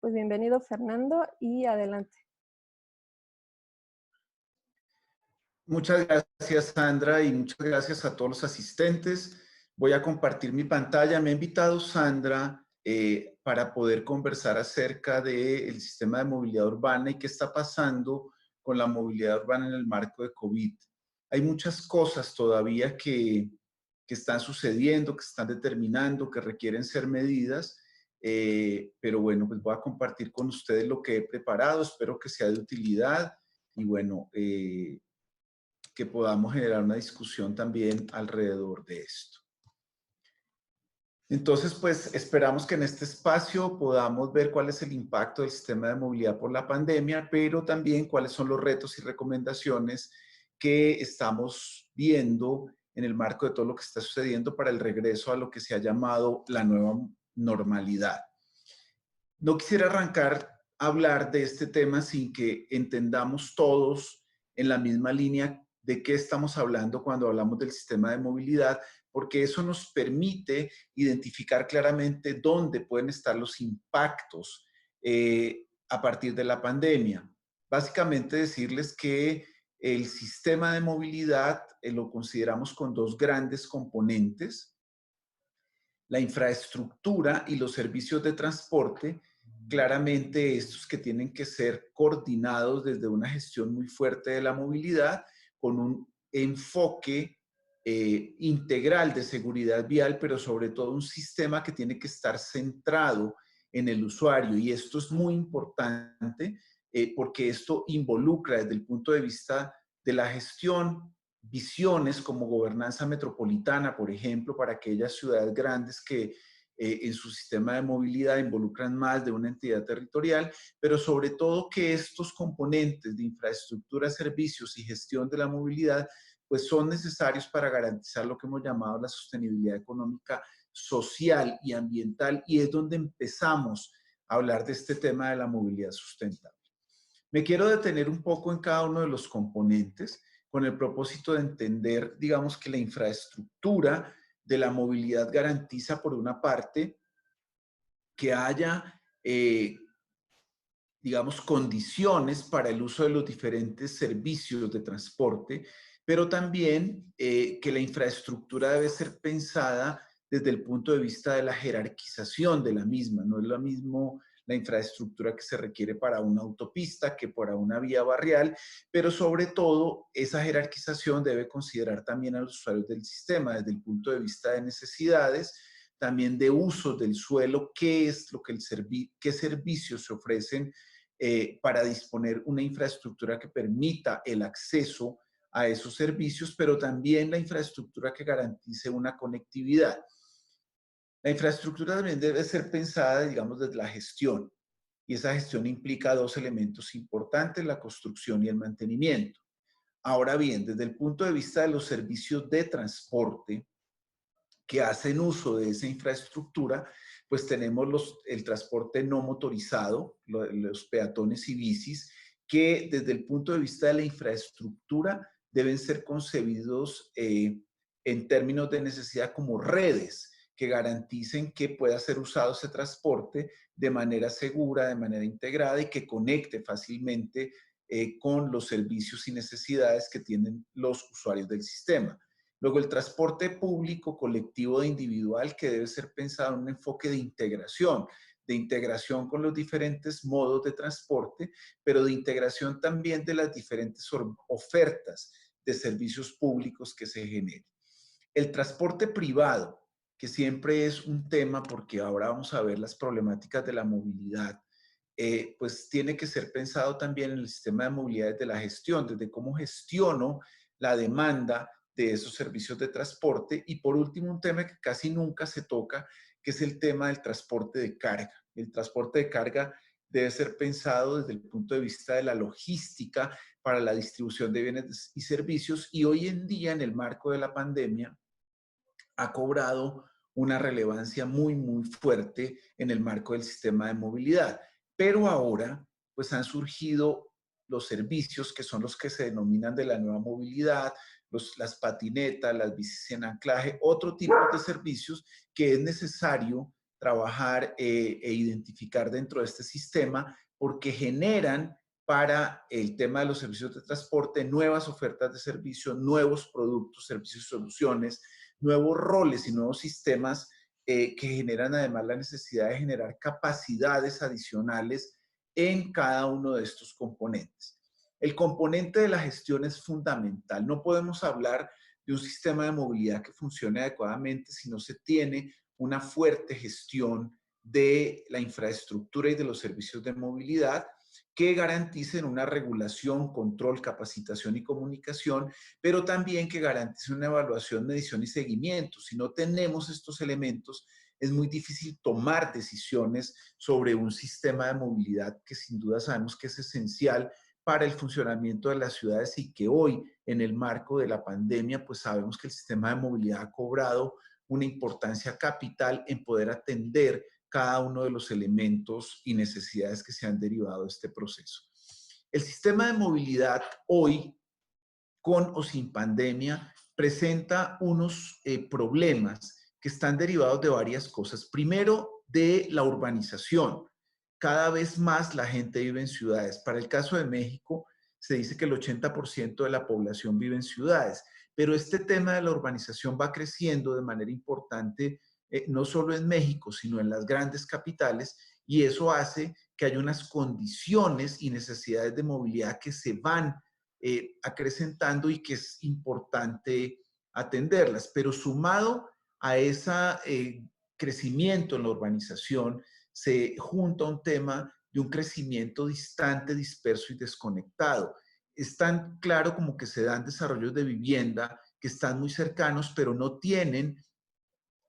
Pues bienvenido Fernando y adelante. Muchas gracias, Sandra, y muchas gracias a todos los asistentes. Voy a compartir mi pantalla. Me ha invitado Sandra para poder conversar acerca del sistema de movilidad urbana y qué está pasando con la movilidad urbana en el marco de COVID. Hay muchas cosas todavía que están sucediendo, que se están determinando, que requieren ser medidas, pero bueno, pues voy a compartir con ustedes lo que he preparado. Espero que sea de utilidad y bueno, que podamos generar una discusión también alrededor de esto. Entonces, pues esperamos que en este espacio podamos ver cuál es el impacto del sistema de movilidad por la pandemia, pero también cuáles son los retos y recomendaciones que estamos viendo en el marco de todo lo que está sucediendo para el regreso a lo que se ha llamado la nueva normalidad. No quisiera arrancar a hablar de este tema sin que entendamos todos en la misma línea de qué estamos hablando cuando hablamos del sistema de movilidad, porque eso nos permite identificar claramente dónde pueden estar los impactos a partir de la pandemia. Básicamente decirles que el sistema de movilidad lo consideramos con dos grandes componentes: la infraestructura y los servicios de transporte. Claramente estos que tienen que ser coordinados desde una gestión muy fuerte de la movilidad, con un enfoque integral de seguridad vial, pero sobre todo un sistema que tiene que estar centrado en el usuario. Y esto es muy importante porque esto involucra desde el punto de vista de la gestión visiones como gobernanza metropolitana, por ejemplo, para aquellas ciudades grandes que en su sistema de movilidad involucran más de una entidad territorial, pero sobre todo que estos componentes de infraestructura, servicios y gestión de la movilidad pues son necesarios para garantizar lo que hemos llamado la sostenibilidad económica, social y ambiental, y es donde empezamos a hablar de este tema de la movilidad sustentable. Me quiero detener un poco en cada uno de los componentes con el propósito de entender, digamos, que la infraestructura de la movilidad garantiza, por una parte, que haya, digamos, condiciones para el uso de los diferentes servicios de transporte, pero también que la infraestructura debe ser pensada desde el punto de vista de la jerarquización de la misma. No es lo mismo la infraestructura que se requiere para una autopista que para una vía barrial, pero sobre todo esa jerarquización debe considerar también a los usuarios del sistema desde el punto de vista de necesidades, también de uso del suelo, qué es lo que qué servicios se ofrecen para disponer una infraestructura que permita el acceso a esos servicios, pero también la infraestructura que garantice una conectividad. La infraestructura también debe ser pensada, digamos, desde la gestión, y esa gestión implica dos elementos importantes: la construcción y el mantenimiento. Ahora bien, desde el punto de vista de los servicios de transporte que hacen uso de esa infraestructura, pues tenemos el transporte no motorizado, los peatones y bicis, que desde el punto de vista de la infraestructura deben ser concebidos en términos de necesidad como redes que garanticen que pueda ser usado ese transporte de manera segura, de manera integrada y que conecte fácilmente con los servicios y necesidades que tienen los usuarios del sistema. Luego, el transporte público, colectivo e individual, que debe ser pensado en un enfoque de integración con los diferentes modos de transporte, pero de integración también de las diferentes ofertas de servicios públicos que se generen. El transporte privado, que siempre es un tema porque ahora vamos a ver las problemáticas de la movilidad, pues tiene que ser pensado también en el sistema de movilidad desde la gestión, desde cómo gestiono la demanda de esos servicios de transporte. Y por último, un tema que casi nunca se toca, que es el tema del transporte de carga. El transporte de carga debe ser pensado desde el punto de vista de la logística para la distribución de bienes y servicios, y hoy en día, en el marco de la pandemia, ha cobrado una relevancia muy, muy fuerte en el marco del sistema de movilidad. Pero ahora, pues han surgido los servicios que son los que se denominan de la nueva movilidad, las patinetas, las bicis en anclaje, otro tipo de servicios que es necesario trabajar e identificar dentro de este sistema porque generan para el tema de los servicios de transporte nuevas ofertas de servicio, nuevos productos, servicios y soluciones, nuevos roles y nuevos sistemas que generan además la necesidad de generar capacidades adicionales en cada uno de estos componentes. El componente de la gestión es fundamental. No podemos hablar de un sistema de movilidad que funcione adecuadamente si no se tiene una fuerte gestión de la infraestructura y de los servicios de movilidad que garanticen una regulación, control, capacitación y comunicación, pero también que garantice una evaluación, medición y seguimiento. Si no tenemos estos elementos, es muy difícil tomar decisiones sobre un sistema de movilidad que sin duda sabemos que es esencial para el funcionamiento de las ciudades y que hoy, en el marco de la pandemia, pues sabemos que el sistema de movilidad ha cobrado una importancia capital en poder atender cada uno de los elementos y necesidades que se han derivado de este proceso. El sistema de movilidad hoy, con o sin pandemia, presenta unos problemas que están derivados de varias cosas. Primero, de la urbanización. Cada vez más la gente vive en ciudades. Para el caso de México, se dice que el 80% de la población vive en ciudades, pero este tema de la urbanización va creciendo de manera importante, no solo en México, sino en las grandes capitales, y eso hace que haya unas condiciones y necesidades de movilidad que se van acrecentando y que es importante atenderlas. Pero sumado a ese crecimiento en la urbanización, se junta un tema de un crecimiento distante, disperso y desconectado. Es tan claro como que se dan desarrollos de vivienda que están muy cercanos, pero no tienen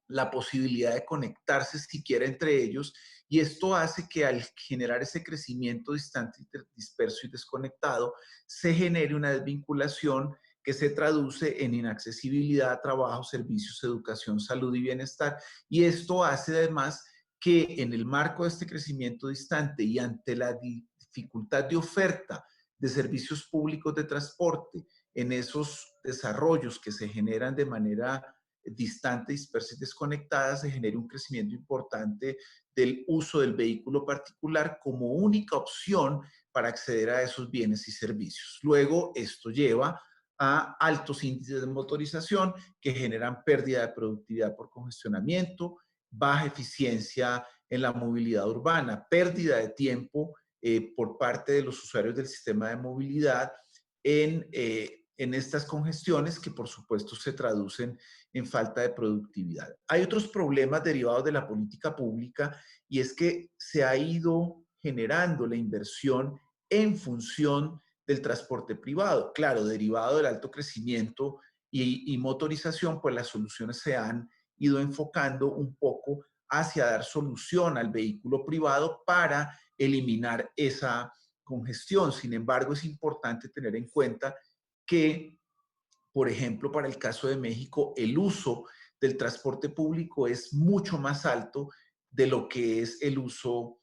la posibilidad de conectarse siquiera entre ellos, y esto hace que al generar ese crecimiento distante, disperso y desconectado, se genere una desvinculación que se traduce en inaccesibilidad, trabajo, servicios, educación, salud y bienestar. Y esto hace además que en el marco de este crecimiento distante y ante la dificultad de oferta de servicios públicos de transporte en esos desarrollos que se generan de manera distante, dispersa y desconectada, se genere un crecimiento importante del uso del vehículo particular como única opción para acceder a esos bienes y servicios. Luego, esto lleva a altos índices de motorización que generan pérdida de productividad por congestionamiento, baja eficiencia en la movilidad urbana, pérdida de tiempo por parte de los usuarios del sistema de movilidad en estas congestiones que por supuesto se traducen en falta de productividad. Hay otros problemas derivados de la política pública y es que se ha ido generando la inversión en función del transporte privado. Claro, derivado del alto crecimiento y motorización, pues las soluciones se han ido enfocando un poco hacia dar solución al vehículo privado para eliminar esa congestión. Sin embargo, es importante tener en cuenta que, por ejemplo, para el caso de México, el uso del transporte público es mucho más alto de lo que es el uso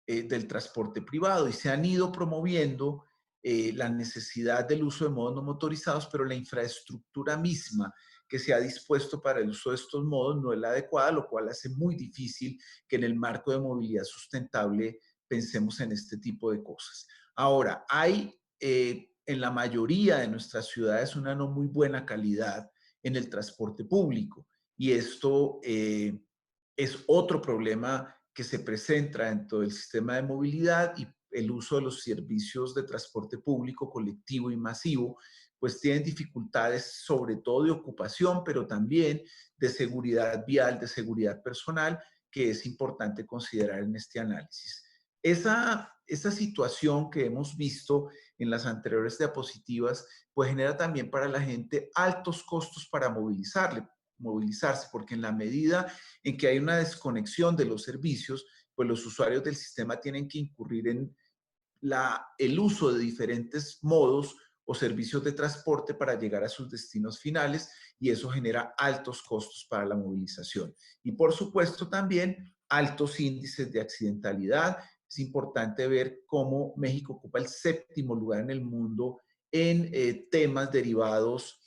del transporte privado y se han ido promoviendo la necesidad del uso de modos no motorizados, pero la infraestructura misma que se ha dispuesto para el uso de estos modos no es la adecuada, lo cual hace muy difícil que en el marco de movilidad sustentable pensemos en este tipo de cosas. Ahora, hay en la mayoría de nuestras ciudades una no muy buena calidad en el transporte público y esto es otro problema que se presenta dentro del sistema de movilidad y el uso de los servicios de transporte público, colectivo y masivo, pues tienen dificultades sobre todo de ocupación, pero también de seguridad vial, de seguridad personal, que es importante considerar en este análisis. Esa situación que hemos visto en las anteriores diapositivas, pues genera también para la gente altos costos para movilizarse, porque en la medida en que hay una desconexión de los servicios, pues los usuarios del sistema tienen que incurrir en el uso de diferentes modos o servicios de transporte para llegar a sus destinos finales y eso genera altos costos para la movilización. Y por supuesto también altos índices de accidentalidad. Es importante ver cómo México ocupa el 7º lugar en el mundo en temas derivados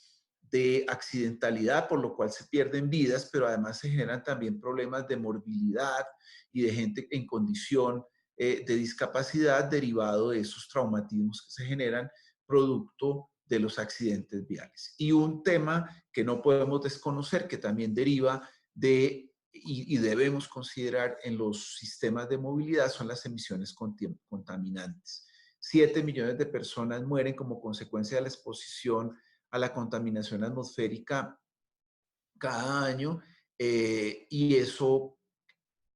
de accidentalidad, por lo cual se pierden vidas, pero además se generan también problemas de morbilidad y de gente en condición de discapacidad derivado de esos traumatismos que se generan producto de los accidentes viales. Y un tema que no podemos desconocer, que también deriva de y debemos considerar en los sistemas de movilidad, son las emisiones contaminantes. 7 millones de personas mueren como consecuencia de la exposición a la contaminación atmosférica cada año, y eso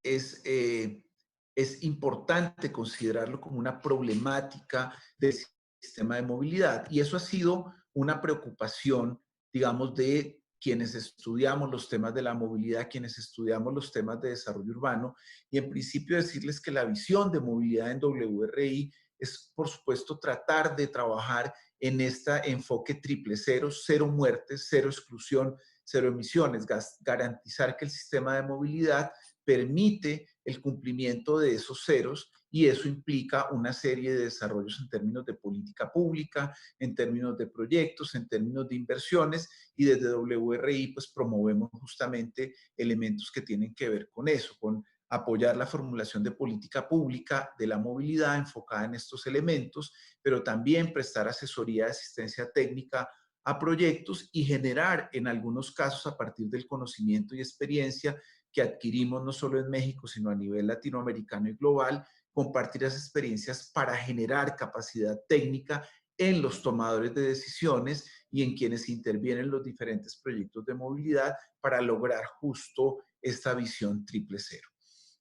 es, es importante considerarlo como una problemática del sistema de movilidad. Y eso ha sido una preocupación, digamos, de quienes estudiamos los temas de la movilidad, quienes estudiamos los temas de desarrollo urbano. Y en principio decirles que la visión de movilidad en WRI es, por supuesto, tratar de trabajar en este enfoque triple cero, cero muertes, cero exclusión, cero emisiones, garantizar que el sistema de movilidad permite el cumplimiento de esos ceros, y eso implica una serie de desarrollos en términos de política pública, en términos de proyectos, en términos de inversiones, y desde WRI pues promovemos justamente elementos que tienen que ver con eso, con apoyar la formulación de política pública de la movilidad enfocada en estos elementos, pero también prestar asesoría de asistencia técnica a proyectos y generar en algunos casos a partir del conocimiento y experiencia que adquirimos no solo en México, sino a nivel latinoamericano y global, compartir esas experiencias para generar capacidad técnica en los tomadores de decisiones y en quienes intervienen los diferentes proyectos de movilidad para lograr justo esta visión triple cero.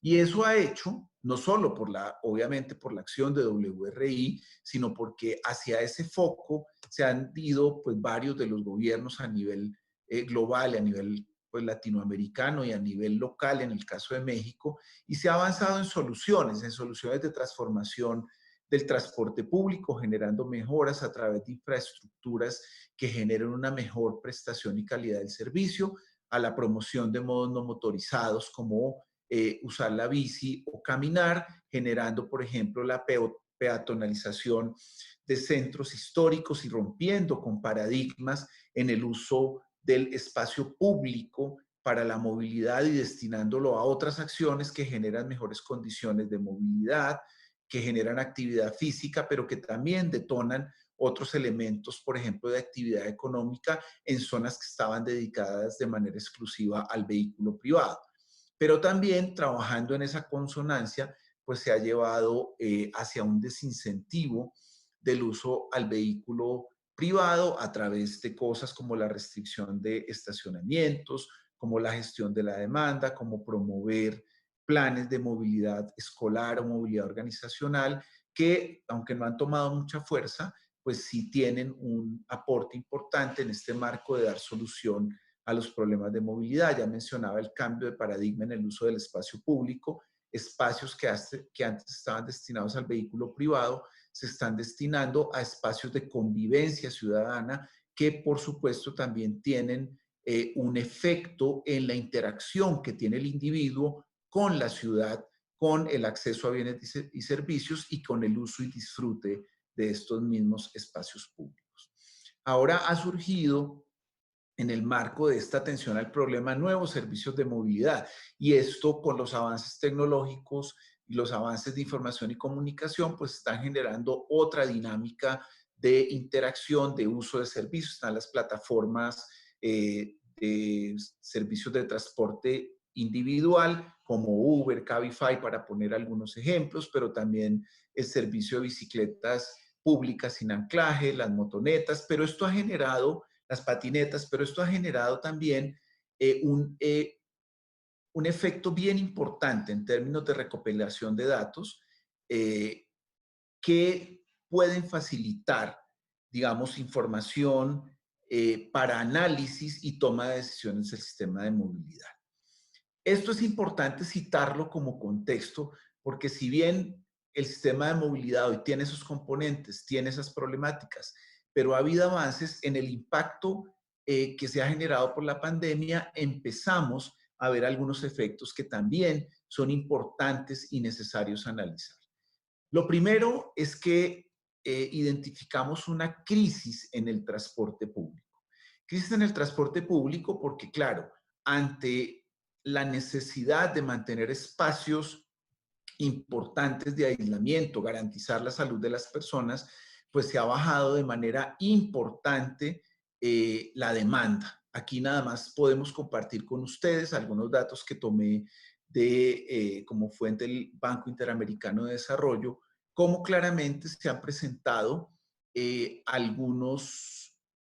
Y eso ha hecho, no solo por obviamente por la acción de WRI, sino porque hacia ese foco se han ido pues varios de los gobiernos a nivel global, a nivel pues latinoamericano y a nivel local, en el caso de México, y se ha avanzado en soluciones de transformación del transporte público, generando mejoras a través de infraestructuras que generen una mejor prestación y calidad del servicio, a la promoción de modos no motorizados como usar la bici o caminar, generando, por ejemplo, la peatonalización de centros históricos y rompiendo con paradigmas en el uso del espacio público para la movilidad y destinándolo a otras acciones que generan mejores condiciones de movilidad, que generan actividad física, pero que también detonan otros elementos, por ejemplo, de actividad económica en zonas que estaban dedicadas de manera exclusiva al vehículo privado. Pero también trabajando en esa consonancia, pues se ha llevado hacia un desincentivo del uso al vehículo privado a través de cosas como la restricción de estacionamientos, como la gestión de la demanda, como promover planes de movilidad escolar o movilidad organizacional que, aunque no han tomado mucha fuerza, pues sí tienen un aporte importante en este marco de dar solución a los problemas de movilidad. Ya mencionaba el cambio de paradigma en el uso del espacio público, espacios que antes estaban destinados al vehículo privado, se están destinando a espacios de convivencia ciudadana que, por supuesto, también tienen un efecto en la interacción que tiene el individuo con la ciudad, con el acceso a bienes y servicios y con el uso y disfrute de estos mismos espacios públicos. Ahora ha surgido en el marco de esta atención al problema nuevos servicios de movilidad, y esto con los avances tecnológicos y los avances de información y comunicación pues están generando otra dinámica de interacción, de uso de servicios. Están las plataformas de servicios de transporte individual como Uber, Cabify, para poner algunos ejemplos, pero también el servicio de bicicletas públicas sin anclaje, las motonetas, pero esto ha generado las patinetas, pero esto ha generado también un efecto bien importante en términos de recopilación de datos que pueden facilitar, digamos, información para análisis y toma de decisiones del sistema de movilidad. Esto es importante citarlo como contexto, porque si bien el sistema de movilidad hoy tiene esos componentes, tiene esas problemáticas, pero ha habido avances en el impacto que se ha generado por la pandemia, empezamos a ver algunos efectos que también son importantes y necesarios analizar. Lo primero es que identificamos una crisis en el transporte público, Crisis en el transporte público porque, claro, ante la necesidad de mantener espacios importantes de aislamiento, garantizar la salud de las personas, pues se ha bajado de manera importante la demanda. Aquí nada más podemos compartir con ustedes algunos datos que tomé como fuente del Banco Interamericano de Desarrollo, cómo claramente se han presentado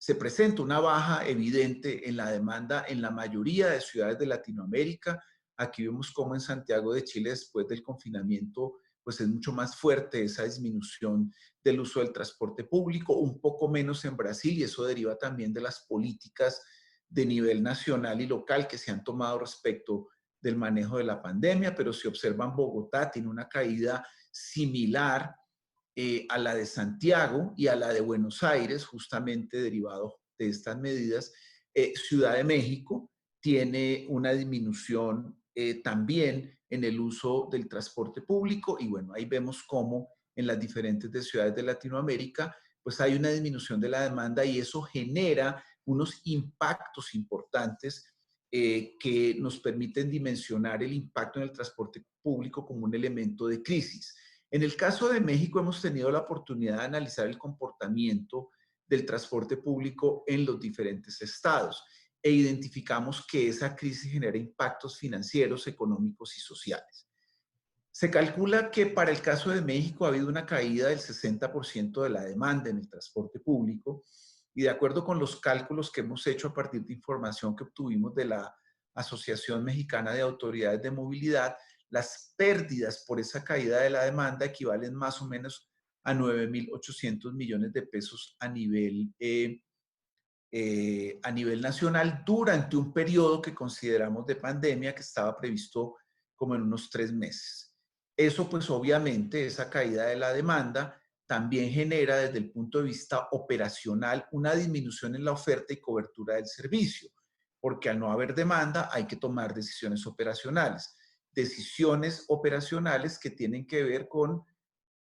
se presenta una baja evidente en la demanda en la mayoría de ciudades de Latinoamérica. Aquí vemos cómo en Santiago de Chile, después del confinamiento, pues es mucho más fuerte esa disminución del uso del transporte público, un poco menos en Brasil, y eso deriva también de las políticas de nivel nacional y local que se han tomado respecto del manejo de la pandemia, pero si observan Bogotá tiene una caída similar a la de Santiago y a la de Buenos Aires, justamente derivado de estas medidas. Ciudad de México tiene una disminución también en el uso del transporte público y bueno, ahí vemos cómo en las diferentes ciudades de Latinoamérica pues hay una disminución de la demanda y eso genera unos impactos importantes que nos permiten dimensionar el impacto en el transporte público como un elemento de crisis. En el caso de México hemos tenido la oportunidad de analizar el comportamiento del transporte público en los diferentes estados e identificamos que esa crisis genera impactos financieros, económicos y sociales. Se calcula que para el caso de México ha habido una caída del 60% de la demanda en el transporte público y de acuerdo con los cálculos que hemos hecho a partir de información que obtuvimos de la Asociación Mexicana de Autoridades de Movilidad, las pérdidas por esa caída de la demanda equivalen más o menos a 9.800 millones de pesos a nivel nacional durante un periodo que consideramos de pandemia que estaba previsto como en unos 3 meses. Eso pues obviamente, esa caída de la demanda también genera desde el punto de vista operacional una disminución en la oferta y cobertura del servicio, porque al no haber demanda hay que tomar decisiones operacionales. Decisiones operacionales que tienen que ver con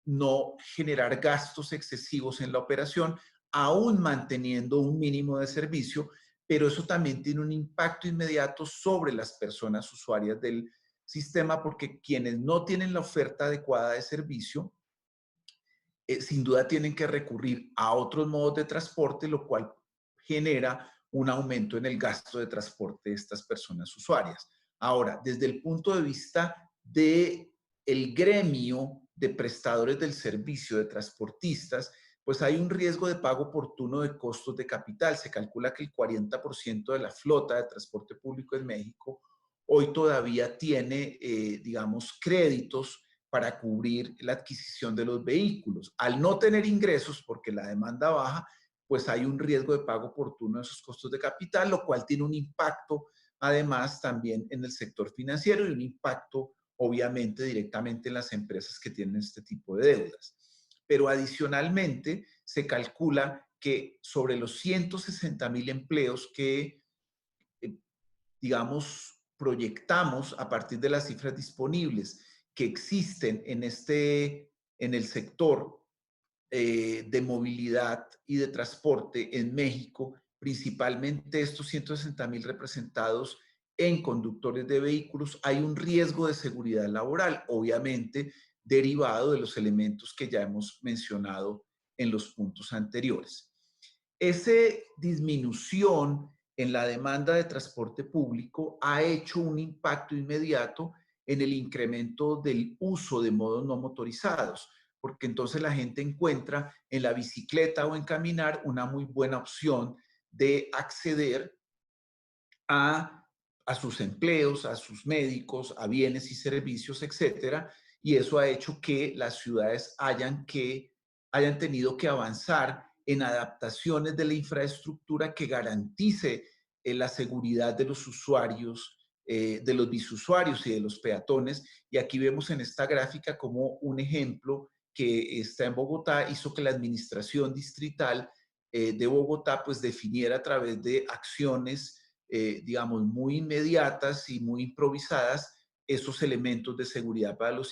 no generar gastos excesivos en la operación, aún manteniendo un mínimo de servicio, pero eso también tiene un impacto inmediato sobre las personas usuarias del sistema, porque quienes no tienen la oferta adecuada de servicio, sin duda tienen que recurrir a otros modos de transporte, lo cual genera un aumento en el gasto de transporte de estas personas usuarias. Ahora, desde el punto de vista del gremio de prestadores del servicio de transportistas, pues hay un riesgo de pago oportuno de costos de capital. Se calcula que el 40% de la flota de transporte público en México hoy todavía tiene, digamos, créditos para cubrir la adquisición de los vehículos. Al no tener ingresos, porque la demanda baja, pues hay un riesgo de pago oportuno de esos costos de capital, lo cual tiene un impacto además también en el sector financiero y un impacto obviamente directamente en las empresas que tienen este tipo de deudas. Pero adicionalmente se calcula que sobre los 160,000 empleos que, digamos, proyectamos a partir de las cifras disponibles que existen en el sector de movilidad y de transporte en México, principalmente estos 160,000 representados en conductores de vehículos, hay un riesgo de seguridad laboral, obviamente derivado de los elementos que ya hemos mencionado en los puntos anteriores. Esa disminución en la demanda de transporte público ha hecho un impacto inmediato en el incremento del uso de modos no motorizados, porque entonces la gente encuentra en la bicicleta o en caminar una muy buena opción de acceder a, a sus empleos, a sus médicos, a bienes y servicios, etcétera, y eso ha hecho que las ciudades hayan tenido que avanzar en adaptaciones de la infraestructura que garantice la seguridad de los usuarios, de los bisusuarios y de los peatones. Y aquí vemos en esta gráfica como un ejemplo que está en Bogotá hizo que la administración distrital de Bogotá pues definiera a través de acciones digamos, muy inmediatas y muy improvisadas esos elementos de seguridad para los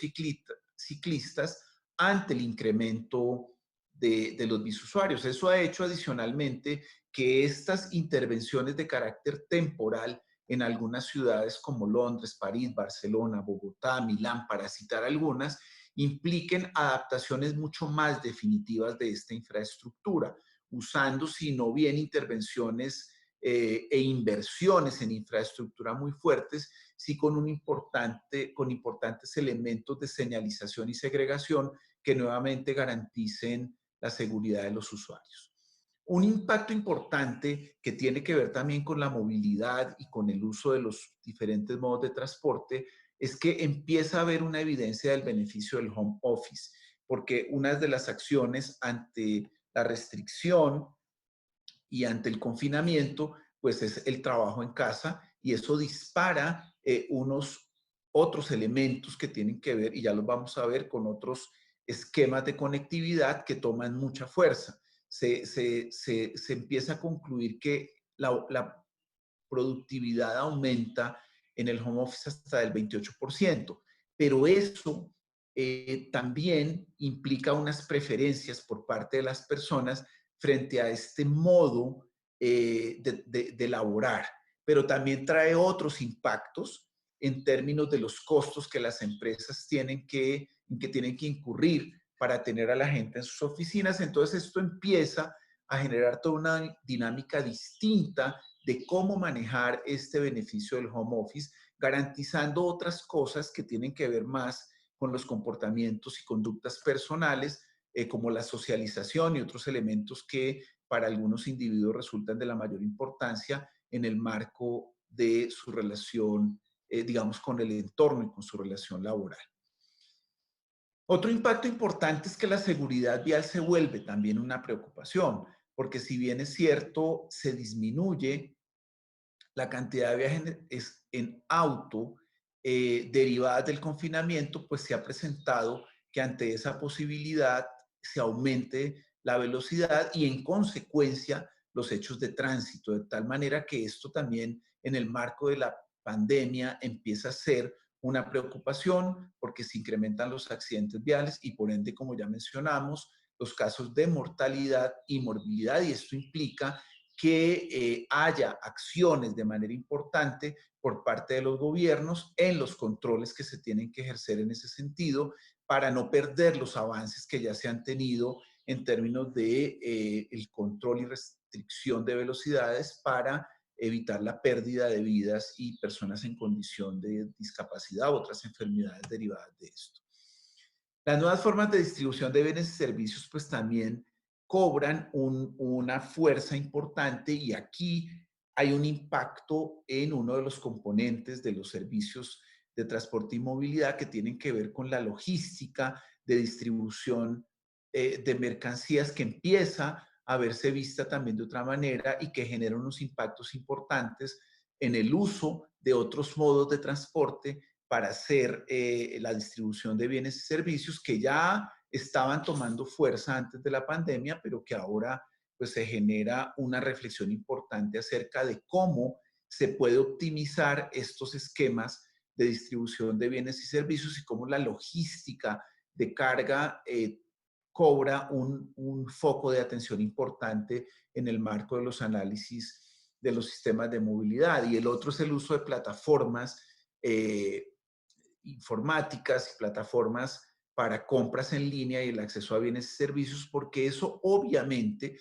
ciclistas ante el incremento de los bisusuarios. Eso ha hecho adicionalmente que estas intervenciones de carácter temporal en algunas ciudades como Londres, París, Barcelona, Bogotá, Milán, para citar algunas, impliquen adaptaciones mucho más definitivas de esta infraestructura, usando, si no bien intervenciones e inversiones en infraestructura muy fuertes, sí con importantes elementos de señalización y segregación que nuevamente garanticen la seguridad de los usuarios. Un impacto importante que tiene que ver también con la movilidad y con el uso de los diferentes modos de transporte es que empieza a haber una evidencia del beneficio del home office, porque una de las acciones ante la restricción y ante el confinamiento, pues es el trabajo en casa y eso dispara unos otros elementos que tienen que ver, y ya los vamos a ver, con otros esquemas de conectividad que toman mucha fuerza. Se empieza a concluir que la productividad aumenta en el home office hasta del 28%, pero eso también implica unas preferencias por parte de las personas frente a este modo de laborar, pero también trae otros impactos en términos de los costos que las empresas tienen que incurrir para tener a la gente en sus oficinas. Entonces esto empieza a generar toda una dinámica distinta de cómo manejar este beneficio del home office, garantizando otras cosas que tienen que ver más con los comportamientos y conductas personales, como la socialización y otros elementos que para algunos individuos resultan de la mayor importancia en el marco de su relación, digamos, con el entorno y con su relación laboral. Otro impacto importante es que la seguridad vial se vuelve también una preocupación, porque si bien es cierto, se disminuye la cantidad de viajes en auto derivadas del confinamiento, pues se ha presentado que ante esa posibilidad se aumente la velocidad y en consecuencia los hechos de tránsito, de tal manera que esto también en el marco de la pandemia empieza a ser una preocupación porque se incrementan los accidentes viales y por ende, como ya mencionamos, los casos de mortalidad y morbilidad, y esto implica que haya acciones de manera importante por parte de los gobiernos en los controles que se tienen que ejercer en ese sentido para no perder los avances que ya se han tenido en términos de el control y restricción de velocidades para evitar la pérdida de vidas y personas en condición de discapacidad u otras enfermedades derivadas de esto. Las nuevas formas de distribución de bienes y servicios pues también cobran una fuerza importante y aquí hay un impacto en uno de los componentes de los servicios de transporte y movilidad que tienen que ver con la logística de distribución de mercancías que empieza a verse vista también de otra manera y que genera unos impactos importantes en el uso de otros modos de transporte para hacer la distribución de bienes y servicios que ya estaban tomando fuerza antes de la pandemia, pero que ahora pues se genera una reflexión importante acerca de cómo se puede optimizar estos esquemas de distribución de bienes y servicios y cómo la logística de carga cobra un foco de atención importante en el marco de los análisis de los sistemas de movilidad. Y el otro es el uso de plataformas informáticas y plataformas para compras en línea y el acceso a bienes y servicios, porque eso obviamente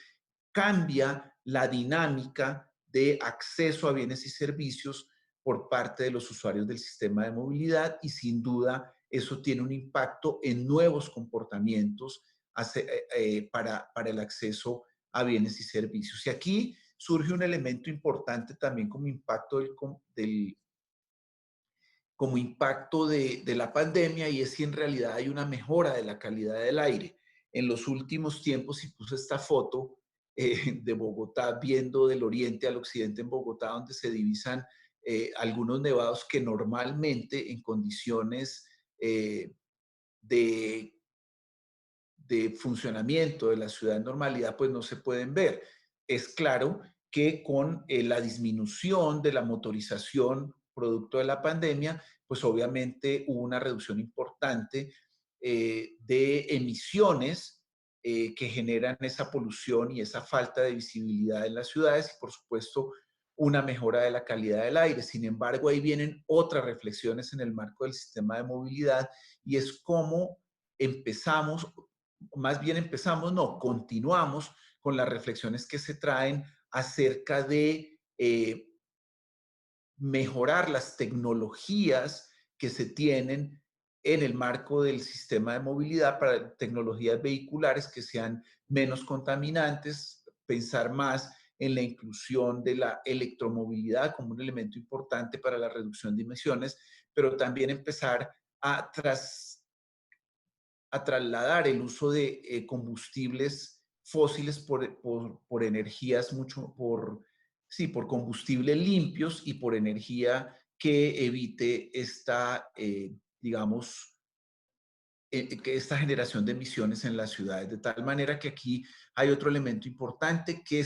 cambia la dinámica de acceso a bienes y servicios por parte de los usuarios del sistema de movilidad y sin duda eso tiene un impacto en nuevos comportamientos para el acceso a bienes y servicios. Y aquí surge un elemento importante también como impacto como impacto de la pandemia y es si en realidad hay una mejora de la calidad del aire. En los últimos tiempos, y puse esta foto de Bogotá, viendo del oriente al occidente en Bogotá, donde se divisan algunos nevados que normalmente en condiciones de, de funcionamiento de la ciudad en normalidad, pues no se pueden ver. Es claro que con la disminución de la motorización producto de la pandemia, pues obviamente hubo una reducción importante de emisiones que generan esa polución y esa falta de visibilidad en las ciudades y, por supuesto, una mejora de la calidad del aire. Sin embargo, ahí vienen otras reflexiones en el marco del sistema de movilidad y es cómo empezamos, más bien empezamos, no, continuamos con las reflexiones que se traen acerca de mejorar las tecnologías que se tienen en el marco del sistema de movilidad para tecnologías vehiculares que sean menos contaminantes, pensar más en la inclusión de la electromovilidad como un elemento importante para la reducción de emisiones, pero también empezar a, a trasladar el uso de combustibles fósiles por energías mucho, sí, por combustibles limpios y por energía que evite esta, digamos, que esta generación de emisiones en las ciudades. De tal manera que aquí hay otro elemento importante que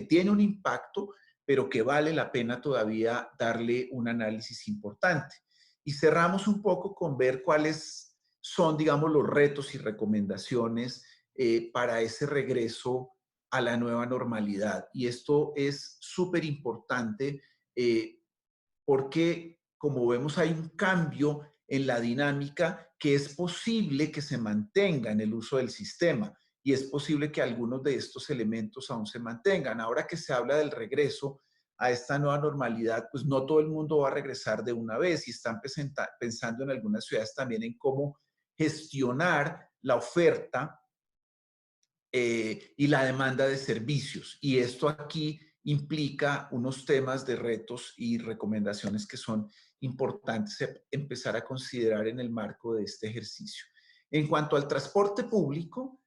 tiene un impacto, pero que vale la pena todavía darle un análisis importante. Y cerramos un poco con ver cuáles son, digamos, los retos y recomendaciones para ese regreso a la nueva normalidad. Y esto es súper importante porque, como vemos, hay un cambio en la dinámica que es posible que se mantenga en el uso del sistema y es posible que algunos de estos elementos aún se mantengan. Ahora que se habla del regreso a esta nueva normalidad, pues no todo el mundo va a regresar de una vez y están pensando en algunas ciudades también en cómo gestionar la oferta y la demanda de servicios. Y esto aquí implica unos temas de retos y recomendaciones que son importantes empezar a considerar en el marco de este ejercicio. En cuanto al transporte público,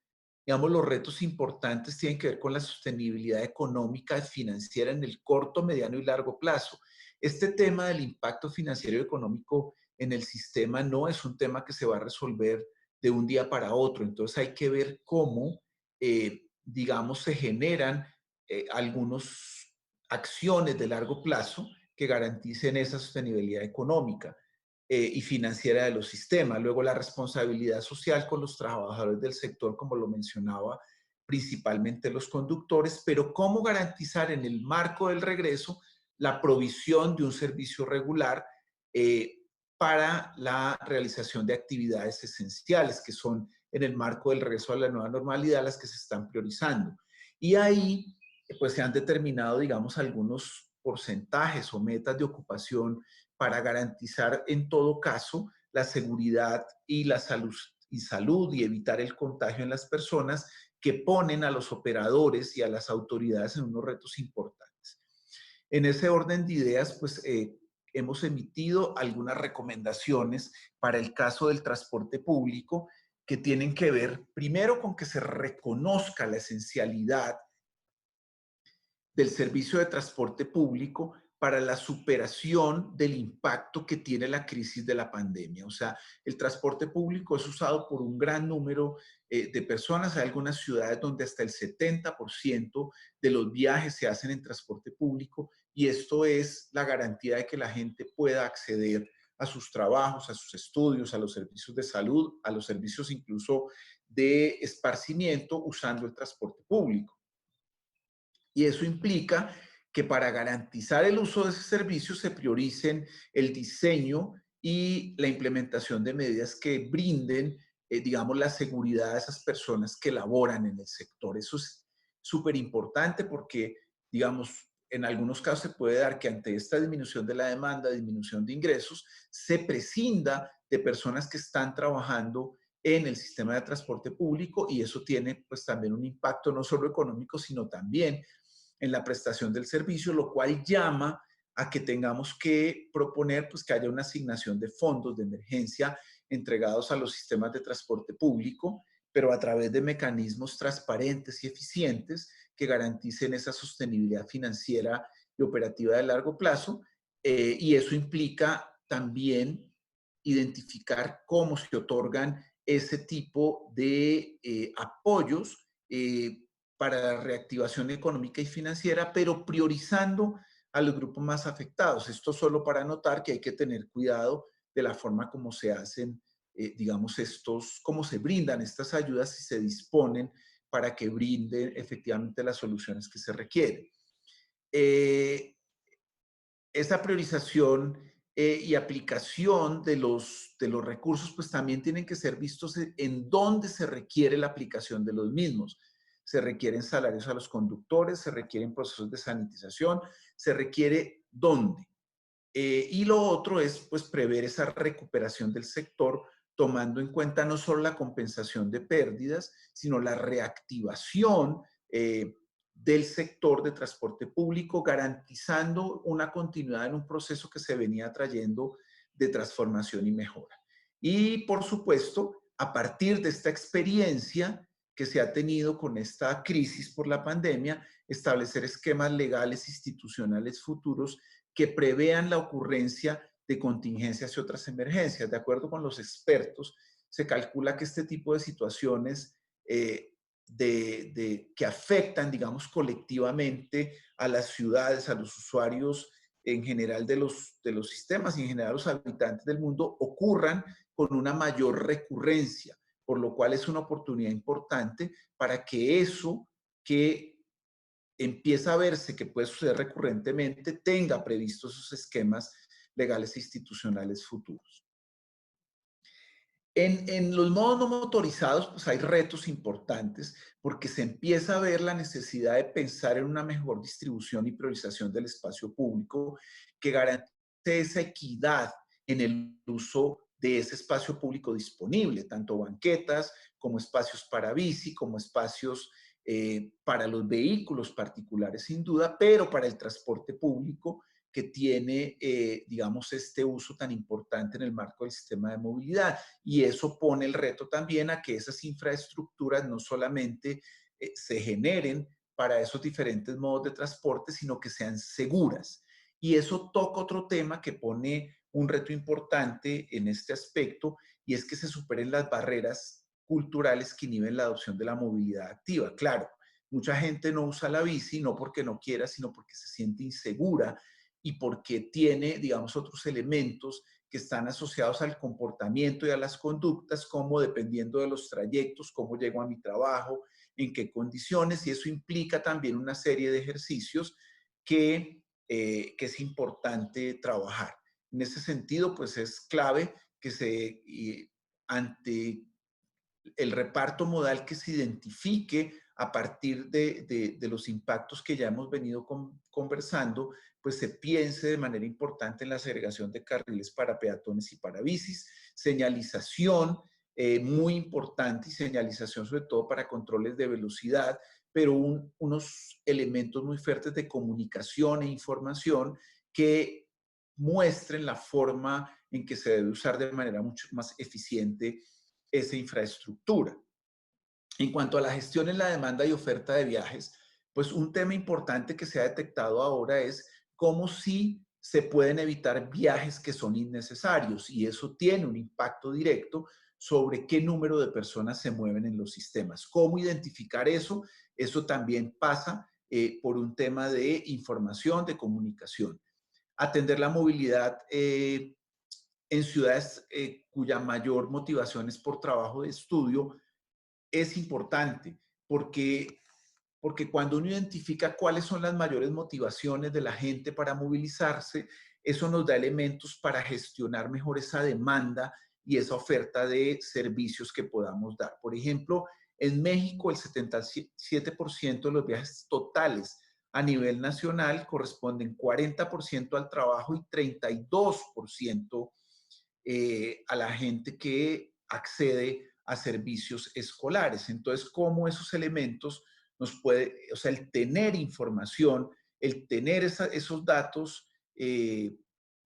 digamos, los retos importantes tienen que ver con la sostenibilidad económica y financiera en el corto, mediano y largo plazo. Este tema del impacto financiero y económico en el sistema no es un tema que se va a resolver de un día para otro. Entonces hay que ver cómo digamos, se generan algunas acciones de largo plazo que garanticen esa sostenibilidad económica y financiera de los sistemas. Luego, la responsabilidad social con los trabajadores del sector, como lo mencionaba, principalmente los conductores, pero cómo garantizar en el marco del regreso la provisión de un servicio regular para la realización de actividades esenciales, que son en el marco del regreso a la nueva normalidad las que se están priorizando. Y ahí, pues se han determinado, digamos, algunos porcentajes o metas de ocupación para garantizar en todo caso la seguridad y la salud y evitar el contagio en las personas que ponen a los operadores y a las autoridades en unos retos importantes. En ese orden de ideas, pues hemos emitido algunas recomendaciones para el caso del transporte público que tienen que ver primero con que se reconozca la esencialidad del servicio de transporte público para la superación del impacto que tiene la crisis de la pandemia. O sea, el transporte público es usado por un gran número de personas. Hay algunas ciudades donde hasta el 70% de los viajes se hacen en transporte público y esto es la garantía de que la gente pueda acceder a sus trabajos, a sus estudios, a los servicios de salud, a los servicios incluso de esparcimiento usando el transporte público. Y eso implica que para garantizar el uso de ese servicio se prioricen el diseño y la implementación de medidas que brinden, digamos, la seguridad de esas personas que laboran en el sector. Eso es súper importante porque, digamos, en algunos casos se puede dar que ante esta disminución de la demanda, disminución de ingresos, se prescinda de personas que están trabajando en el sistema de transporte público y eso tiene pues también un impacto no solo económico, sino también en la prestación del servicio, lo cual llama a que tengamos que proponer pues, que haya una asignación de fondos de emergencia entregados a los sistemas de transporte público, pero a través de mecanismos transparentes y eficientes que garanticen esa sostenibilidad financiera y operativa de largo plazo. Y eso implica también identificar cómo se otorgan ese tipo de apoyos para la reactivación económica y financiera, pero priorizando a los grupos más afectados. Esto solo para notar que hay que tener cuidado de la forma como se hacen digamos, cómo se brindan estas ayudas y se disponen para que brinden efectivamente las soluciones que se requieren. Esa priorización y aplicación de los recursos, pues también tienen que ser vistos en dónde se requiere la aplicación de los mismos. Se requieren salarios a los conductores, se requieren procesos de sanitización, se requiere dónde. Y lo otro es, pues, prever esa recuperación del sector, tomando en cuenta no solo la compensación de pérdidas, sino la reactivación del sector de transporte público, garantizando una continuidad en un proceso que se venía trayendo de transformación y mejora. Y, por supuesto, a partir de esta experiencia que se ha tenido con esta crisis por la pandemia, establecer esquemas legales institucionales futuros que prevean la ocurrencia de contingencias y otras emergencias. De acuerdo con los expertos, se calcula que este tipo de situaciones que afectan, digamos, colectivamente a las ciudades, a los usuarios en general de los sistemas y en general a los habitantes del mundo, ocurran con una mayor recurrencia, por lo cual es una oportunidad importante para que eso que empieza a verse que puede suceder recurrentemente, tenga previstos esos esquemas legales e institucionales futuros. En los modos no motorizados, pues hay retos importantes porque se empieza a ver la necesidad de pensar en una mejor distribución y priorización del espacio público que garantice esa equidad en el uso de ese espacio público disponible, tanto banquetas como espacios para bici, como espacios para los vehículos particulares sin duda, pero para el transporte público que tiene, digamos, este uso tan importante en el marco del sistema de movilidad. Y eso pone el reto también a que esas infraestructuras no solamente se generen para esos diferentes modos de transporte, sino que sean seguras. Y eso toca otro tema que pone un reto importante en este aspecto, y es que se superen las barreras culturales que inhiben la adopción de la movilidad activa. Claro, mucha gente no usa la bici, no porque no quiera, sino porque se siente insegura y porque tiene, digamos, otros elementos que están asociados al comportamiento y a las conductas, como dependiendo de los trayectos, cómo llego a mi trabajo, en qué condiciones, y eso implica también una serie de ejercicios que es importante trabajar. En ese sentido, pues es clave que ante el reparto modal que se identifique a partir de los impactos que ya hemos venido conversando, pues se piense de manera importante en la segregación de carriles para peatones y para bicis, señalización muy importante y señalización sobre todo para controles de velocidad, pero unos elementos muy fuertes de comunicación e información que muestren la forma en que se debe usar de manera mucho más eficiente esa infraestructura. En cuanto a la gestión en la demanda y oferta de viajes, pues un tema importante que se ha detectado ahora es cómo sí se pueden evitar viajes que son innecesarios y eso tiene un impacto directo sobre qué número de personas se mueven en los sistemas. ¿Cómo identificar eso? Eso también pasa por un tema de información, de comunicación. Atender la movilidad en ciudades cuya mayor motivación es por trabajo de estudio, es importante porque cuando uno identifica cuáles son las mayores motivaciones de la gente para movilizarse, eso nos da elementos para gestionar mejor esa demanda y esa oferta de servicios que podamos dar. Por ejemplo, en México el 77% de los viajes totales a nivel nacional corresponden 40% al trabajo y 32% a la gente que accede a servicios escolares. Entonces, ¿cómo esos elementos nos puede, o sea, el tener información, el tener esos datos,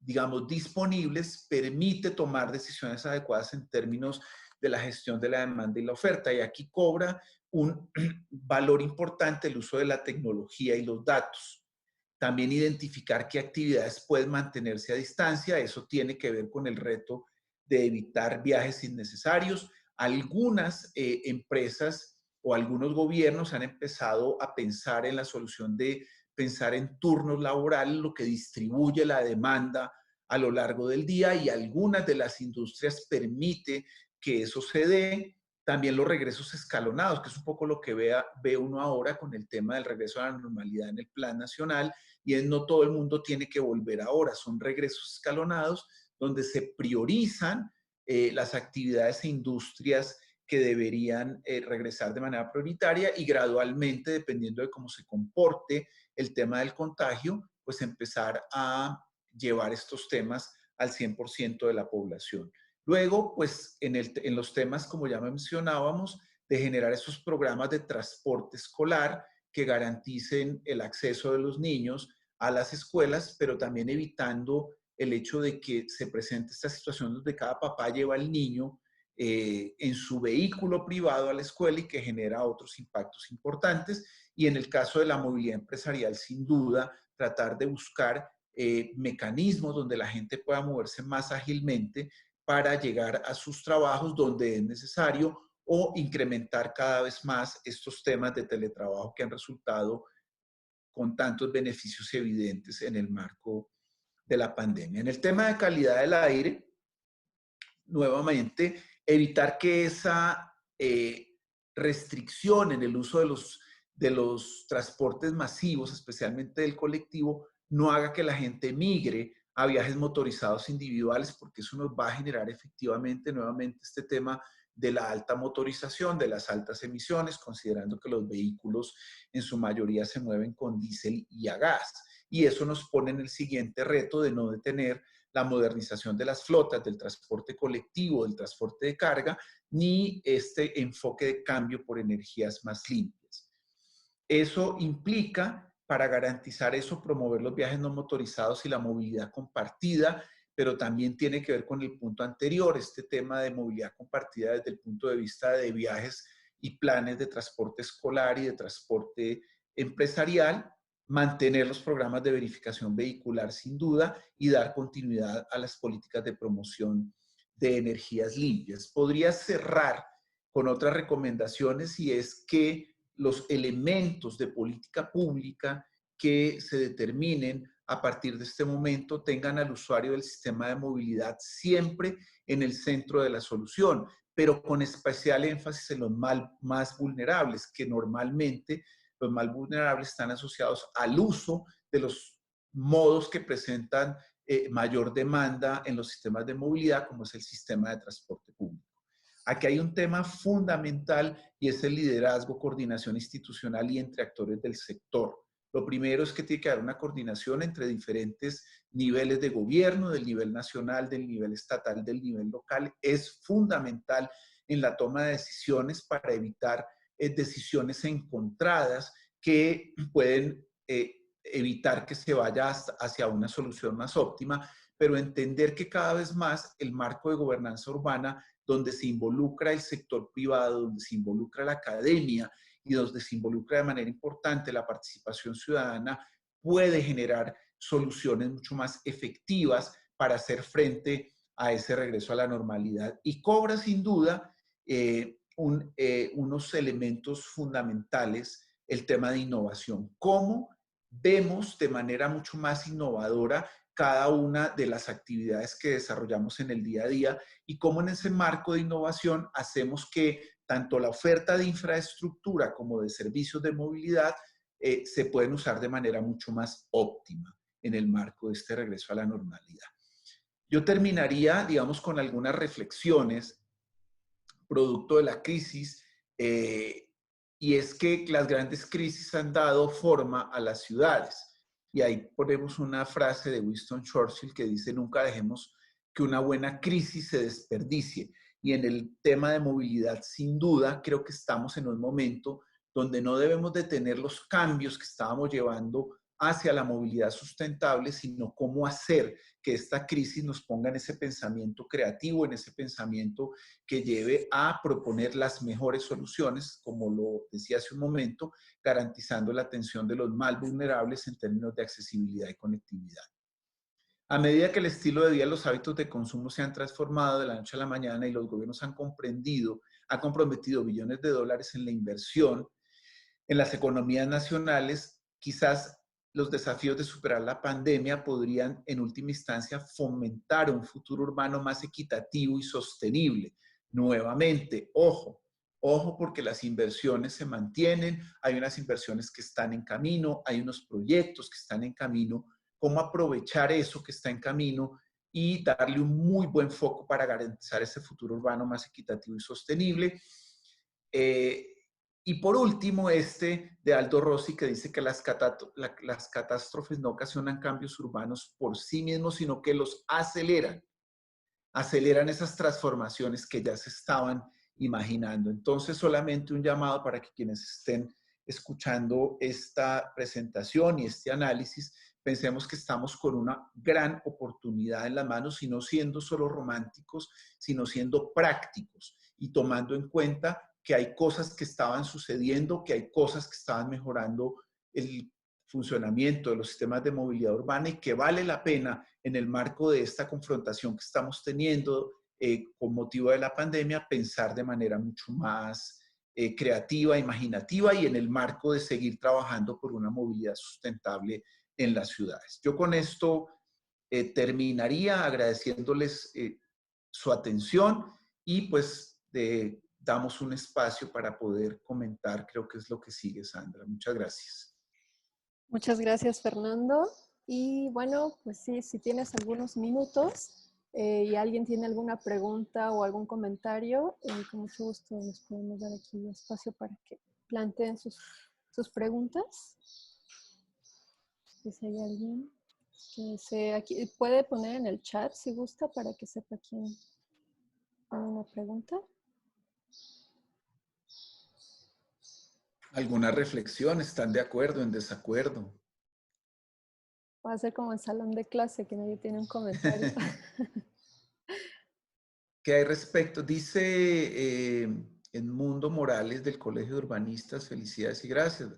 digamos, disponibles, permite tomar decisiones adecuadas en términos de la gestión de la demanda y la oferta. Y aquí cobra un valor importante el uso de la tecnología y los datos. También identificar qué actividades pueden mantenerse a distancia. Eso tiene que ver con el reto de evitar viajes innecesarios. Algunas empresas o algunos gobiernos han empezado a pensar en la solución de pensar en turnos laborales, lo que distribuye la demanda a lo largo del día y algunas de las industrias permite que eso se dé. También los regresos escalonados, que es un poco lo que ve uno ahora con el tema del regreso a la normalidad en el plan nacional, y es no todo el mundo tiene que volver ahora, son regresos escalonados donde se priorizan las actividades e industrias que deberían regresar de manera prioritaria y gradualmente, dependiendo de cómo se comporte el tema del contagio, pues empezar a llevar estos temas al 100% de la población. Luego, pues en los temas, como ya mencionábamos, de generar esos programas de transporte escolar que garanticen el acceso de los niños a las escuelas, pero también evitando el hecho de que se presente esta situación donde cada papá lleva al niño en su vehículo privado a la escuela y que genera otros impactos importantes. Y en el caso de la movilidad empresarial, sin duda, tratar de buscar mecanismos donde la gente pueda moverse más ágilmente para llegar a sus trabajos donde es necesario o incrementar cada vez más estos temas de teletrabajo que han resultado con tantos beneficios evidentes en el marco de la pandemia. En el tema de calidad del aire, nuevamente, evitar que esa restricción en el uso de los transportes masivos, especialmente del colectivo, no haga que la gente migre a viajes motorizados individuales, porque eso nos va a generar efectivamente nuevamente este tema de la alta motorización, de las altas emisiones, considerando que los vehículos en su mayoría se mueven con diésel y a gas. Y eso nos pone en el siguiente reto de no detener la modernización de las flotas, del transporte colectivo, del transporte de carga, ni este enfoque de cambio por energías más limpias. Eso implica, para garantizar eso, promover los viajes no motorizados y la movilidad compartida, pero también tiene que ver con el punto anterior, este tema de movilidad compartida desde el punto de vista de viajes y planes de transporte escolar y de transporte empresarial, mantener los programas de verificación vehicular sin duda y dar continuidad a las políticas de promoción de energías limpias. Podría cerrar con otras recomendaciones y es que los elementos de política pública que se determinen a partir de este momento tengan al usuario del sistema de movilidad siempre en el centro de la solución, pero con especial énfasis en los más vulnerables, que normalmente los más vulnerables están asociados al uso de los modos que presentan mayor demanda en los sistemas de movilidad, como es el sistema de transporte público. Aquí hay un tema fundamental y es el liderazgo, coordinación institucional y entre actores del sector. Lo primero es que tiene que haber una coordinación entre diferentes niveles de gobierno, del nivel nacional, del nivel estatal, del nivel local. Es fundamental en la toma de decisiones para evitar decisiones encontradas que pueden evitar que se vaya hacia una solución más óptima, pero entender que cada vez más el marco de gobernanza urbana, donde se involucra el sector privado, donde se involucra la academia y donde se involucra de manera importante la participación ciudadana, puede generar soluciones mucho más efectivas para hacer frente a ese regreso a la normalidad. Y cobra sin duda unos elementos fundamentales el tema de innovación. ¿Cómo vemos de manera mucho más innovadora cada una de las actividades que desarrollamos en el día a día y cómo en ese marco de innovación hacemos que tanto la oferta de infraestructura como de servicios de movilidad se pueden usar de manera mucho más óptima en el marco de este regreso a la normalidad? Yo terminaría, digamos, con algunas reflexiones producto de la crisis, y es que las grandes crisis han dado forma a las ciudades. Y ahí ponemos una frase de Winston Churchill que dice: nunca dejemos que una buena crisis se desperdicie. Y en el tema de movilidad, sin duda, creo que estamos en un momento donde no debemos detener los cambios que estábamos llevando hacia la movilidad sustentable, sino cómo hacer que esta crisis nos ponga en ese pensamiento creativo, en ese pensamiento que lleve a proponer las mejores soluciones, como lo decía hace un momento, garantizando la atención de los más vulnerables en términos de accesibilidad y conectividad. A medida que el estilo de vida y los hábitos de consumo se han transformado de la noche a la mañana y los gobiernos han comprometido billones de dólares en la inversión en las economías nacionales, quizás los desafíos de superar la pandemia podrían, en última instancia, fomentar un futuro urbano más equitativo y sostenible. Nuevamente, ojo, ojo porque las inversiones se mantienen, hay unas inversiones que están en camino, hay unos proyectos que están en camino. ¿Cómo aprovechar eso que está en camino y darle un muy buen foco para garantizar ese futuro urbano más equitativo y sostenible? Y por último, de Aldo Rossi, que dice que las catástrofes no ocasionan cambios urbanos por sí mismos, sino que los aceleran. Aceleran esas transformaciones que ya se estaban imaginando. Entonces, solamente un llamado para que quienes estén escuchando esta presentación y este análisis, pensemos que estamos con una gran oportunidad en las manos, y no siendo solo románticos, sino siendo prácticos y tomando en cuenta que hay cosas que estaban sucediendo, que hay cosas que estaban mejorando el funcionamiento de los sistemas de movilidad urbana, y que vale la pena, en el marco de esta confrontación que estamos teniendo con motivo de la pandemia, pensar de manera mucho más creativa, imaginativa, y en el marco de seguir trabajando por una movilidad sustentable en las ciudades. Yo con esto terminaría agradeciéndoles su atención, y pues damos un espacio para poder comentar. Creo que es lo que sigue, Sandra. Muchas gracias. Muchas gracias, Fernando. Y bueno, pues sí, si tienes algunos minutos y alguien tiene alguna pregunta o algún comentario, con mucho gusto les podemos dar aquí espacio para que planteen sus preguntas. Si hay alguien que aquí, puede poner en el chat si gusta, para que sepa quién tiene una pregunta. ¿Alguna reflexión? ¿Están de acuerdo, en desacuerdo? Va a ser como el salón de clase, que nadie tiene un comentario. ¿Qué hay respecto? Dice Edmundo Morales, del Colegio de Urbanistas, felicidades y gracias.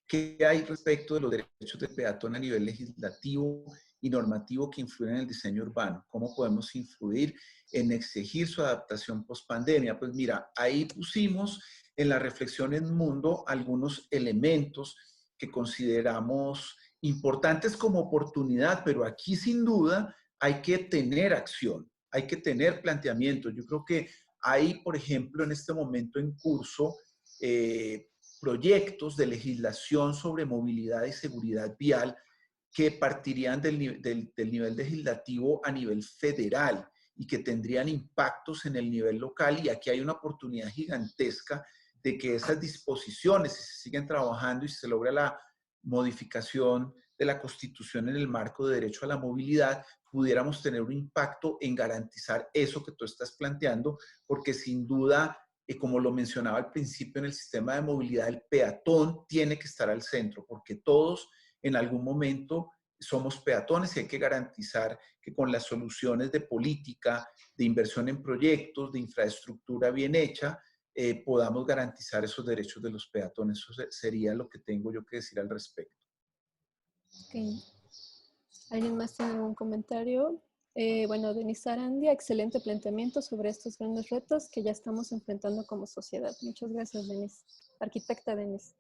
¿Qué hay respecto de los derechos del peatón a nivel legislativo y normativo que influyen en el diseño urbano? ¿Cómo podemos influir en exigir su adaptación post-pandemia? Pues mira, ahí pusimos en la reflexión Edmundo algunos elementos que consideramos importantes como oportunidad, pero aquí sin duda hay que tener acción. Hay que tener planteamientos. Yo creo que hay, por ejemplo, en este momento en curso, proyectos de legislación sobre movilidad y seguridad vial que partirían del nivel legislativo a nivel federal y que tendrían impactos en el nivel local. Y aquí hay una oportunidad gigantesca de que esas disposiciones, si se siguen trabajando y se logra la modificación de la Constitución en el marco de derecho a la movilidad, pudiéramos tener un impacto en garantizar eso que tú estás planteando, porque sin duda, como lo mencionaba al principio, en el sistema de movilidad el peatón tiene que estar al centro, porque todos en algún momento somos peatones, y hay que garantizar que con las soluciones de política, de inversión en proyectos, de infraestructura bien hecha, podamos garantizar esos derechos de los peatones. Eso sería lo que tengo yo que decir al respecto. Okay. ¿Alguien más tiene algún comentario? Bueno, Denise Arandia, excelente planteamiento sobre estos grandes retos que ya estamos enfrentando como sociedad. Muchas gracias, Denise. Arquitecta Denise.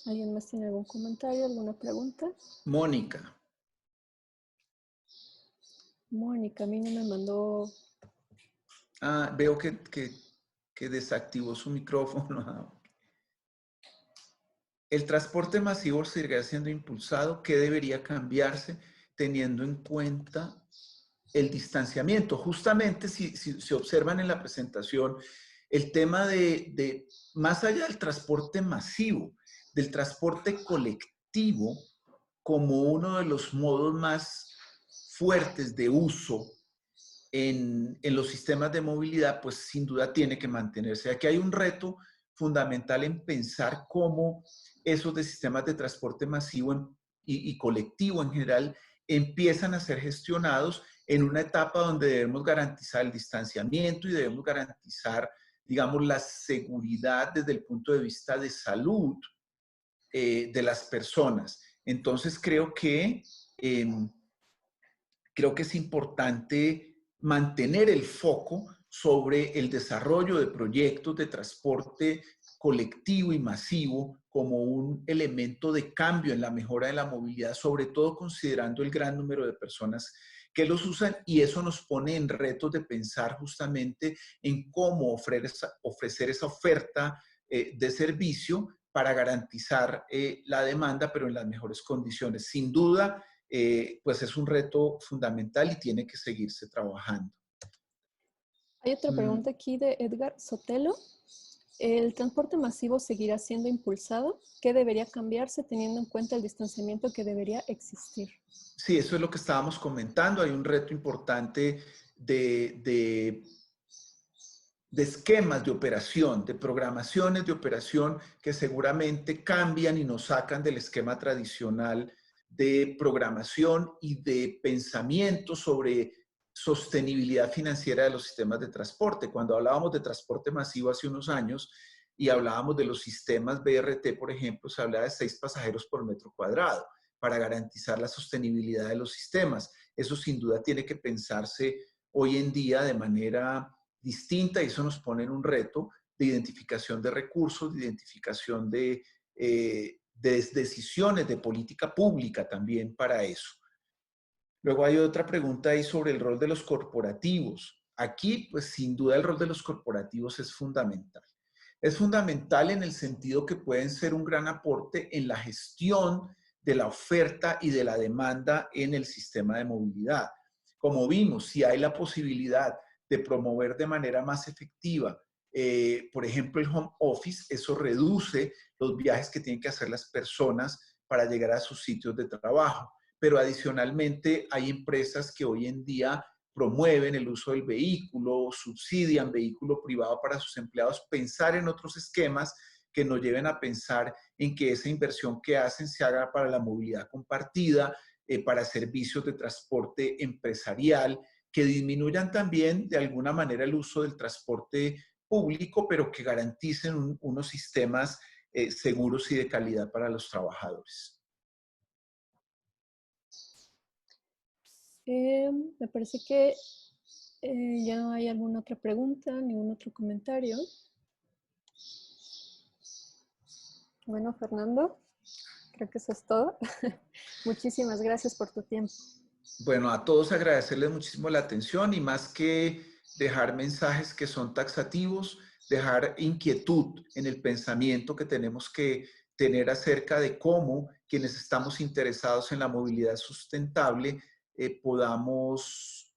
¿Alguien más tiene algún comentario, alguna pregunta? Mónica. Mónica, a mí no me mandó... Ah, veo que desactivó su micrófono. El transporte masivo seguirá siendo impulsado. ¿Qué debería cambiarse teniendo en cuenta el distanciamiento? Justamente, si observan en la presentación, el tema de más allá del transporte masivo, del transporte colectivo como uno de los modos más fuertes de uso en los sistemas de movilidad, pues sin duda tiene que mantenerse. Aquí hay un reto fundamental en pensar cómo esos de sistemas de transporte masivo y colectivo en general empiezan a ser gestionados en una etapa donde debemos garantizar el distanciamiento y debemos garantizar, digamos, la seguridad desde el punto de vista de salud de las personas. Entonces creo que es importante mantener el foco sobre el desarrollo de proyectos de transporte colectivo y masivo como un elemento de cambio en la mejora de la movilidad, sobre todo considerando el gran número de personas que los usan, y eso nos pone en retos de pensar justamente en cómo ofrecer esa oferta de servicio para garantizar la demanda, pero en las mejores condiciones. Sin duda, pues es un reto fundamental y tiene que seguirse trabajando. Hay otra pregunta aquí de Edgar Sotelo. ¿El transporte masivo seguirá siendo impulsado? ¿Qué debería cambiarse teniendo en cuenta el distanciamiento que debería existir? Sí, eso es lo que estábamos comentando. Hay un reto importante de esquemas de operación, de programaciones de operación que seguramente cambian y nos sacan del esquema tradicional de programación y de pensamiento sobre sostenibilidad financiera de los sistemas de transporte. Cuando hablábamos de transporte masivo hace unos años y hablábamos de los sistemas BRT, por ejemplo, se hablaba de 6 pasajeros por metro cuadrado para garantizar la sostenibilidad de los sistemas. Eso sin duda tiene que pensarse hoy en día de manera distinta, y eso nos pone en un reto de identificación de recursos, de identificación de decisiones de política pública también para eso. Luego hay otra pregunta ahí sobre el rol de los corporativos. Aquí, pues sin duda el rol de los corporativos es fundamental. Es fundamental en el sentido que pueden ser un gran aporte en la gestión de la oferta y de la demanda en el sistema de movilidad. Como vimos, si hay la posibilidad de promover de manera más efectiva, por ejemplo, el home office, eso reduce los viajes que tienen que hacer las personas para llegar a sus sitios de trabajo. Pero adicionalmente hay empresas que hoy en día promueven el uso del vehículo, subsidian vehículo privado para sus empleados, pensar en otros esquemas que nos lleven a pensar en que esa inversión que hacen se haga para la movilidad compartida, para servicios de transporte empresarial, que disminuyan también de alguna manera el uso del transporte público, pero que garanticen unos sistemas seguros y de calidad para los trabajadores. Me parece que ya no hay alguna otra pregunta, ningún otro comentario. Bueno, Fernando, creo que eso es todo. Muchísimas gracias por tu tiempo. Bueno, a todos agradecerles muchísimo la atención, y más que dejar mensajes que son taxativos, dejar inquietud en el pensamiento que tenemos que tener acerca de cómo quienes estamos interesados en la movilidad sustentable podamos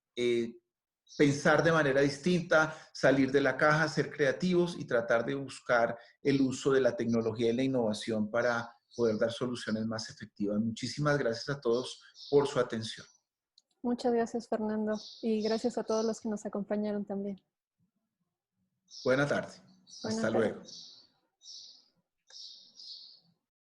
pensar de manera distinta, salir de la caja, ser creativos y tratar de buscar el uso de la tecnología y la innovación para poder dar soluciones más efectivas. Muchísimas gracias a todos por su atención. Muchas gracias, Fernando, y gracias a todos los que nos acompañaron también. Buena tarde. Buenas Hasta tardes. luego.